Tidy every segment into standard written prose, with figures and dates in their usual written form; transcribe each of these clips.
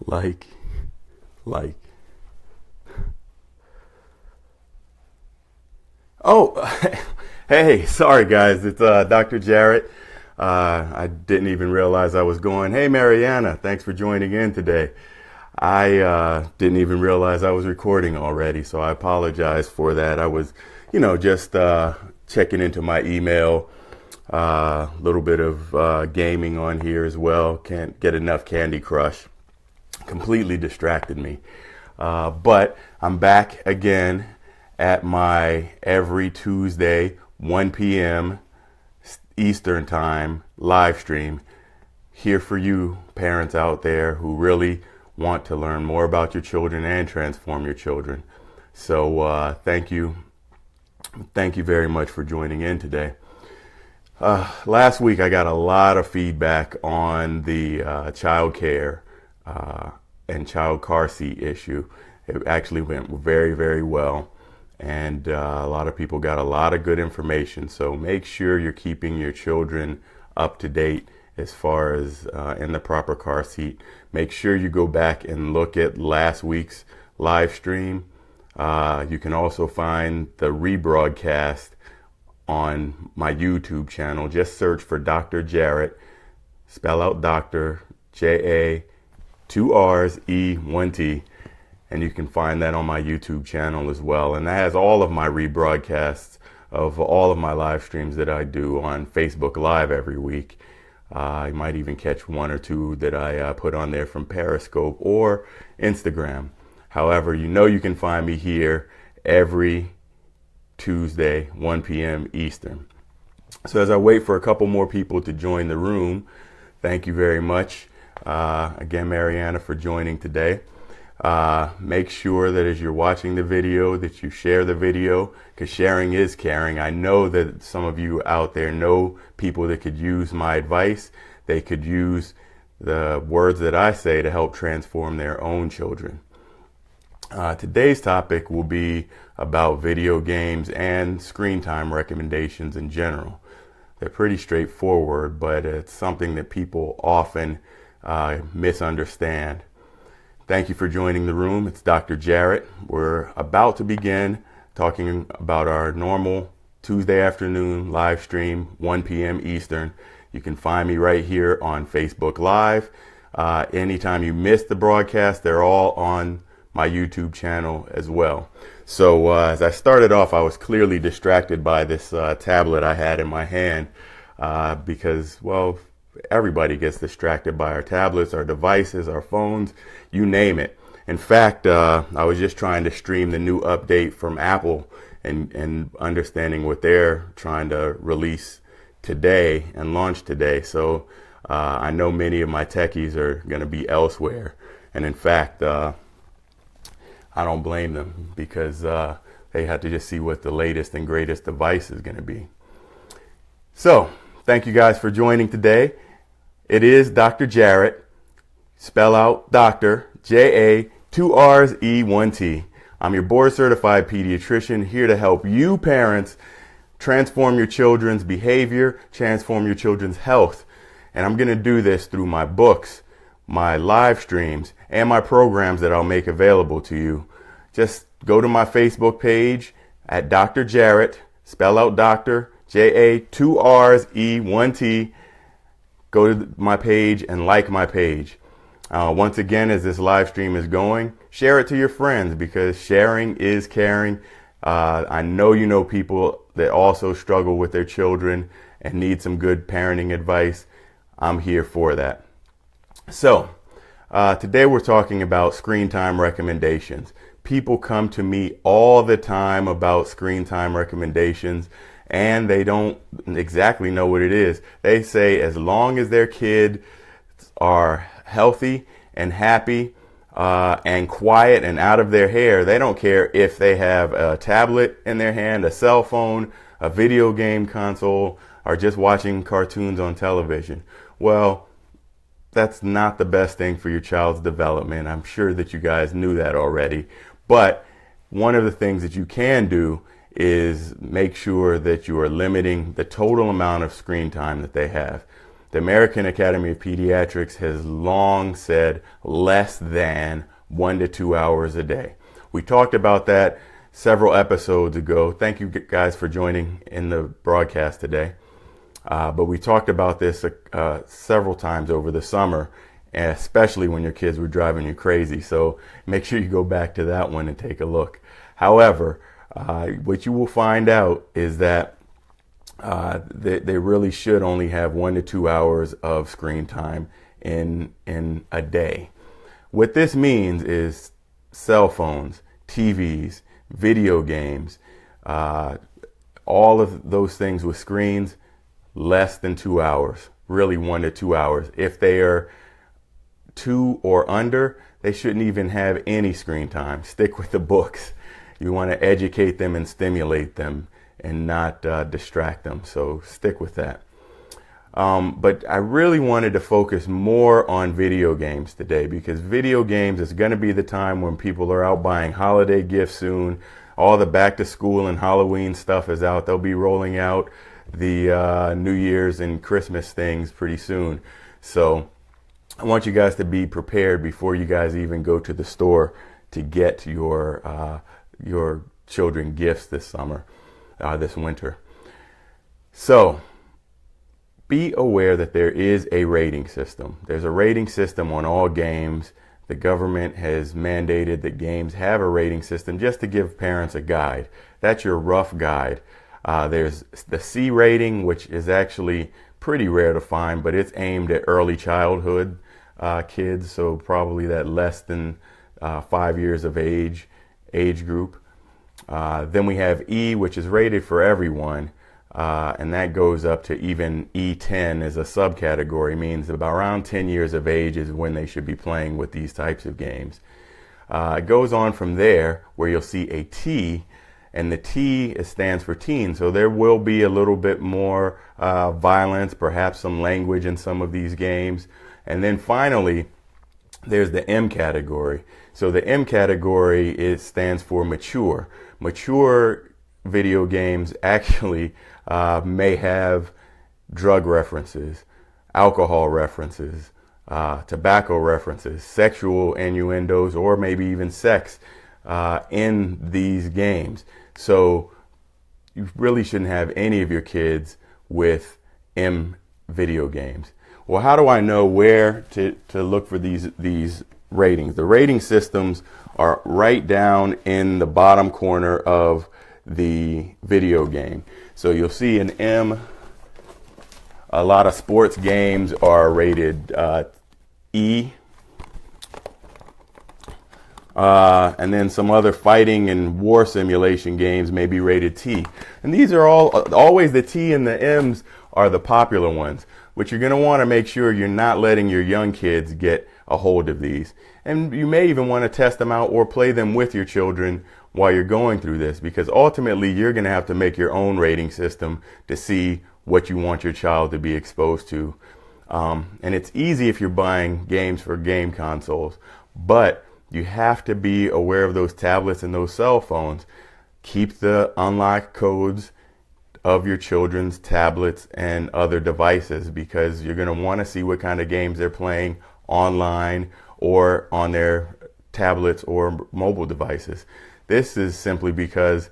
like, like. Oh, hey, sorry guys, it's Dr. Jarrett. I didn't even realize I was going. Hey, Mariana, thanks for joining in today. I didn't even realize I was recording already, so I apologize for that. I was, just checking into my email. A little bit of gaming on here as well. Can't get enough Candy Crush. Completely distracted me. But I'm back again at my every Tuesday, 1 p.m. Eastern Time live stream. Here for you parents out there who really want to learn more about your children and transform your children. So thank you. Thank you very much for joining in today. Last week I got a lot of feedback on the child care and child car seat issue. It actually went very, very well. And a lot of people got a lot of good information. So make sure you're keeping your children up to date as far as in the proper car seat. Make sure you go back and look at last week's live stream. You can also find the rebroadcast on my YouTube channel. Just search for Dr. Jarrett. Spell out Dr. J-A, 2 R's, E, 1 T. And you can find that on my YouTube channel as well. And that has all of my rebroadcasts of all of my live streams that I do on Facebook Live every week. You might even catch one or two that I put on there from Periscope or Instagram. However, you can find me here every Tuesday, 1 p.m. Eastern. So as I wait for a couple more people to join the room, thank you very much. Again, Mariana, for joining today. Make sure that as you're watching the video that you share the video, because sharing is caring. I know that some of you out there know people that could use my advice. They could use the words that I say to help transform their own children. Today's topic will be about video games and screen time recommendations in general. They're pretty straightforward, but it's something that people often misunderstand. Thank you for joining the room. It's Dr. Jarrett. We're about to begin talking about our normal Tuesday afternoon live stream, 1 p.m. Eastern. You can find me right here on Facebook Live. Anytime you miss the broadcast, they're all on my YouTube channel as well. So as I started off, I was clearly distracted by this tablet I had in my hand because, well, everybody gets distracted by our tablets, our devices, our phones, you name it. In fact, I was just trying to stream the new update from Apple and understanding what they're trying to release today and launch today. So I know many of my techies are going to be elsewhere. And in fact, I don't blame them because they have to just see what the latest and greatest device is going to be. So thank you guys for joining today. It is Dr. Jarrett. Spell out Dr. J-A, 2 R's, E, 1 T. I'm your board certified pediatrician here to help you parents transform your children's behavior, transform your children's health. And I'm going to do this through my books, my live streams, and my programs that I'll make available to you. Just go to my Facebook page at Dr. Jarrett. Spell out Dr. J-A, 2 R's, E, 1 T. Go to my page and like my page. Once again, as this live stream is going, share it to your friends because sharing is caring. I know you know people that also struggle with their children and need some good parenting advice. I'm here for that. So today we're talking about screen time recommendations. People come to me all the time about screen time recommendations, and they don't exactly know what it is. They say as long as their kids are healthy and happy and quiet and out of their hair, they don't care if they have a tablet in their hand, a cell phone, a video game console, or just watching cartoons on television. Well, that's not the best thing for your child's development. I'm sure that you guys knew that already. But one of the things that you can do is make sure that you are limiting the total amount of screen time that they have. The American Academy of Pediatrics has long said less than 1 to 2 hours a day. We talked about that several episodes ago. Thank you guys for joining in the broadcast today. But we talked about this several times over the summer, especially when your kids were driving you crazy. So make sure you go back to that one and take a look. However, what you will find out is that they really should only have 1 to 2 hours of screen time in a day. What this means is cell phones, TVs, video games, all of those things with screens, less than 2 hours, really 1 to 2 hours. If they are 2 or under, they shouldn't even have any screen time. Stick with the books. You want to educate them and stimulate them and not distract them. So stick with that. But I really wanted to focus more on video games today, because video games is going to be the time when people are out buying holiday gifts soon. All the back to school and Halloween stuff is out. They'll be rolling out the New Year's and Christmas things pretty soon. So I want you guys to be prepared before you guys even go to the store to get your children gifts this summer, this winter. So be aware that there is a rating system. There's a rating system on all games. The government has mandated that games have a rating system just to give parents a guide. That's your rough guide. There's the C rating, which is actually pretty rare to find, but it's aimed at early childhood kids, so probably that less than 5 years of age group. Then we have E, which is rated for everyone, and that goes up to even E10 as a subcategory, means about around 10 years of age is when they should be playing with these types of games. It goes on from there where you'll see a T, and the T stands for teen, so there will be a little bit more violence, perhaps some language in some of these games. And then finally, there's the M category. So the M category stands for mature. Mature video games actually may have drug references, alcohol references, tobacco references, sexual innuendos, or maybe even sex in these games. So you really shouldn't have any of your kids with M video games. Well, how do I know where to look for these ratings? The rating systems are right down in the bottom corner of the video game. So you'll see an M. A lot of sports games are rated E. And then some other fighting and war simulation games may be rated T. And these are always the T and the M's are the popular ones, which you're going to want to make sure you're not letting your young kids get a hold of these. And you may even want to test them out or play them with your children while you're going through this, because ultimately you're going to have to make your own rating system to see what you want your child to be exposed to. And it's easy if you're buying games for game consoles, but you have to be aware of those tablets and those cell phones. Keep the unlock codes of your children's tablets and other devices, because you're going to want to see what kind of games they're playing online or on their tablets or mobile devices. This is simply because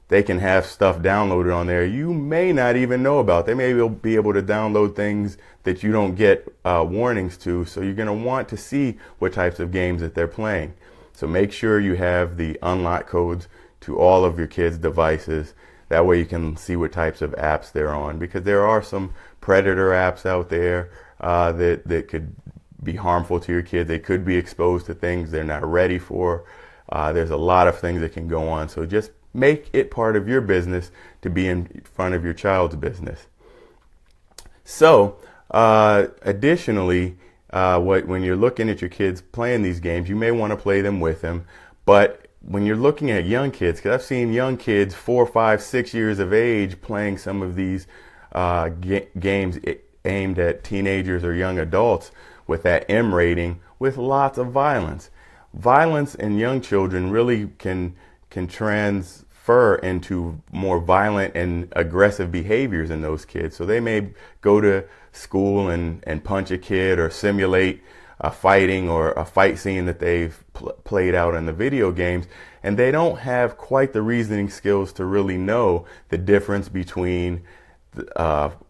they can have stuff downloaded on there you may not even know about. They may be able to download things that you don't get warnings to, so you're going to want to see what types of games that they're playing. So make sure you have the unlock codes to all of your kids' devices. That way you can see what types of apps they're on, because there are some predator apps out there that could be harmful to your kids. They could be exposed to things they're not ready for. There's a lot of things that can go on. So just make it part of your business to be in front of your child's business. So additionally, when you're looking at your kids playing these games, you may want to play them with them. But when you're looking at young kids, because I've seen young kids 4, 5, 6 years of age playing some of these games aimed at teenagers or young adults with that M rating, with lots of violence. Violence in young children really can transfer into more violent and aggressive behaviors in those kids. So they may go to school and punch a kid or simulate a fighting or a fight scene that they've played out in the video games, and they don't have quite the reasoning skills to really know the difference between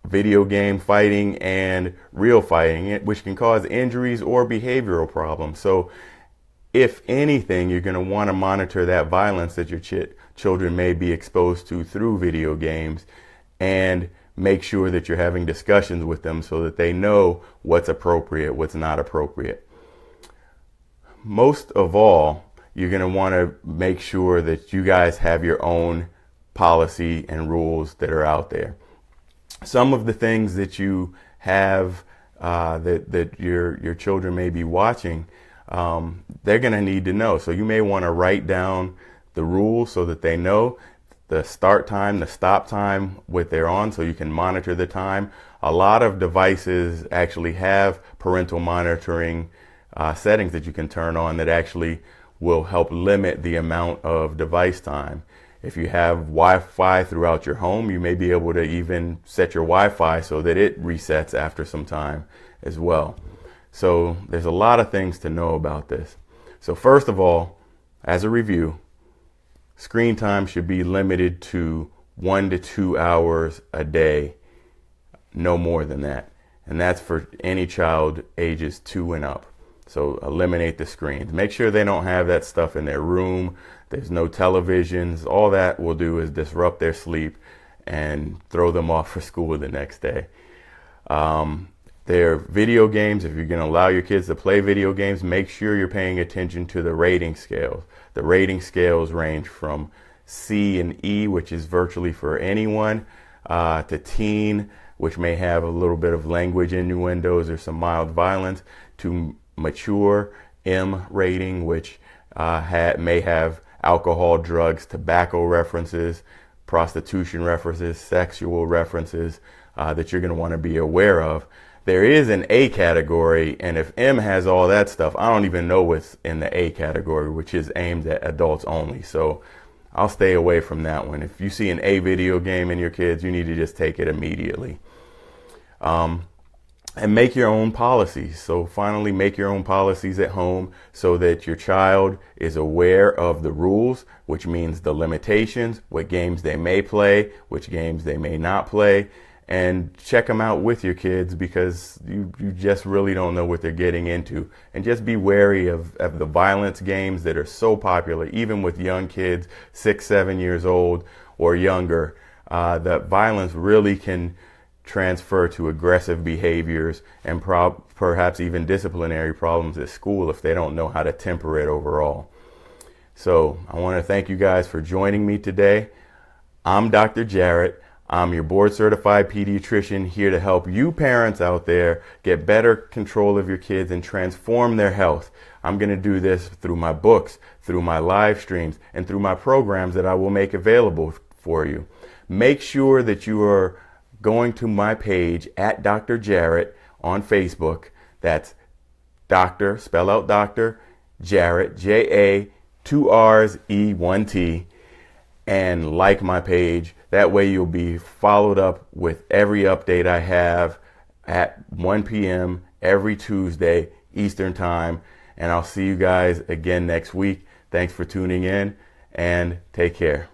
video game fighting and real fighting, which can cause injuries or behavioral problems. So if anything, you're going to want to monitor that violence that your children may be exposed to through video games, and make sure that you're having discussions with them so that they know what's appropriate, what's not appropriate. Most of all, you're going to want to make sure that you guys have your own policy and rules that are out there. Some of the things that you have that your children may be watching, they're going to need to know. So you may want to write down the rules so that they know the start time, the stop time, what they're on, so you can monitor the time. A lot of devices actually have parental monitoring settings that you can turn on that actually will help limit the amount of device time. If you have Wi-Fi throughout your home, you may be able to even set your Wi-Fi so that it resets after some time as well. So there's a lot of things to know about this. So first of all, as a review, screen time should be limited to 1 to 2 hours a day, no more than that. And that's for any child ages 2 and up. So eliminate the screens. Make sure they don't have that stuff in their room. There's no televisions. All that will do is disrupt their sleep and throw them off for school the next day. Their video games, if you're going to allow your kids to play video games, make sure you're paying attention to the rating scales. The rating scales range from C and E, which is virtually for anyone, to teen, which may have a little bit of language innuendos or some mild violence, to mature, M rating, which may have alcohol, drugs, tobacco references, prostitution references, sexual references that you're going to want to be aware of. There is an A category, and if M has all that stuff, I don't even know what's in the A category, which is aimed at adults only. So I'll stay away from that one. If you see an A video game in your kids, you need to just take it immediately. And make your own policies. So finally, make your own policies at home so that your child is aware of the rules, which means the limitations, what games they may play, which games they may not play, and check them out with your kids, because you just really don't know what they're getting into. And just be wary of the violence games that are so popular, even with young kids, 6, 7 years old or younger. That violence really can transfer to aggressive behaviors and perhaps even disciplinary problems at school if they don't know how to temper it overall. So I want to thank you guys for joining me today. I'm Dr. Jarrett. I'm your board certified pediatrician, here to help you parents out there get better control of your kids and transform their health. I'm going to do this through my books, through my live streams, and through my programs that I will make available for you. Make sure that you are going to my page at Dr. Jarrett on Facebook. That's Dr. spell out Dr. Jarrett, J-A, 2 R's, E, 1 T, and like my page. That way you'll be followed up with every update I have at 1 p.m. every Tuesday Eastern Time. And I'll see you guys again next week. Thanks for tuning in, and take care.